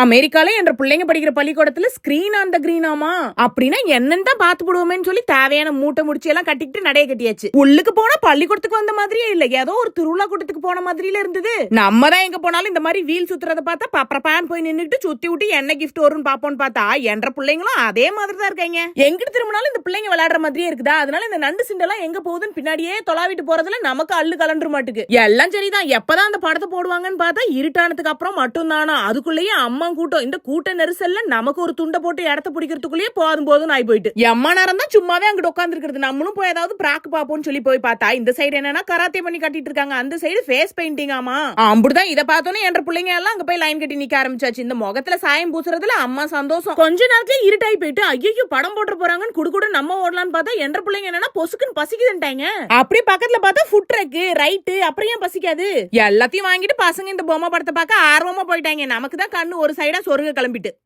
அமெரிக்கால என்ற பிள்ளைங்க படிக்கிற பள்ளிக்கூடத்துல ஸ்கிரீன் ஆன் த கிரீனாமா அப்படின்னா என்னன்னு தான் பாத்து போடுவோமேன்னு சொல்லி தேவையான மூட்டை முடிச்சு எல்லாம் கட்டிக்கிட்டு நடைய கட்டியாச்சு. உள்ளுக்கு போனா பள்ளிக்கூடத்துக்கு வந்த மாதிரியே இல்ல, ஏதோ ஒரு திருவிழா கூட்டத்துக்கு போன மாதிரில இருந்தது. நம்ம தான் எங்க போனாலும் இந்த மாதிரி வீல் சுத்துறத பார்த்தா பப்பரப்பான் போய் நின்னுட்டு சுத்தி விட்டு என்ன கிஃப்ட் வரும்னு பாப்போம்னு பார்த்தா என்ற பிள்ளைங்களும் அதே மாதிரி தான் இருக்காங்க. எங்கிட்டு திரும்பினாலும் இந்த பிள்ளைங்க விளையாடுற மாதிரியே இருக்குதா. அதனால இந்த நண்டு சிண்டெல்லாம் எங்க போகுதுன்னு பின்னாடியே தொலாவிட்டு போறதுல நமக்கு அள்ளு கலண்டுற மாட்டுக்கு. எல்லாம் சரிதான், எப்பதான் அந்த படத்தை போடுவாங்கன்னு பார்த்தா இருட்டானதுக்கு அப்புறம் மட்டும் தானா. அதுக்குள்ளேயே அம்மா கூட்டம். இந்த கூட்ட நெரிசல்ல நமக்கு ஒரு துண்டை போட்டு இடத்த பிடிக்கிறதுக்குள்ளேயே போதும் ஆகி போயிட்டு எம்மா நேரம் தான் சும்மாவே அங்கிட்டு உட்கார்ந்து இருக்கிறது. நம்மளும் போய் ஏதாவது பிராக் பாப்போம்னு சொல்லி போய் பார்த்தா இந்த சைடு என்னன்னா கராத்தே பண்ணி கட்டிட்டு இருக்காங்க, அந்த சைடு ஃபேஸ் பெயிண்டிங். ஆமா அப்படிதான். இதை பார்த்தோன்னே என்ற பிள்ளைங்க எல்லாம் அங்க போய் லைன் கட்டி நிக்க ஆரம்பிச்சாச்சு. இந்த முகத்துல சாயம் பூசுறதுல அம்மா சந்தோஷம். கொஞ்ச நேரத்துல இருட்டாய் போயிட்டு ஐயோ படம் போட்டு போறாங்கன்னு குடுக்கூட நம்ம ஓடலான்னு பார்த்தா என்ற பிள்ளைங்க என்னன்னா பொசுக்குன்னு பசிக்குதுட்டாங்க. அப்படியே பக்கத்துல பார்த்தா ஃபுட் ட்ரக் ரைட்டு. அப்புறம் ஏன் பசிக்காது? எல்லாத்தையும் வாங்கிட்டு பசங்க இந்த பொம்மை படத்தை பார்க்க ஆர்வமா போயிட்டாங்க. நமக்கு தான் கண்ணு ஒரு சைடா சொருக கிளம்பிட்டு.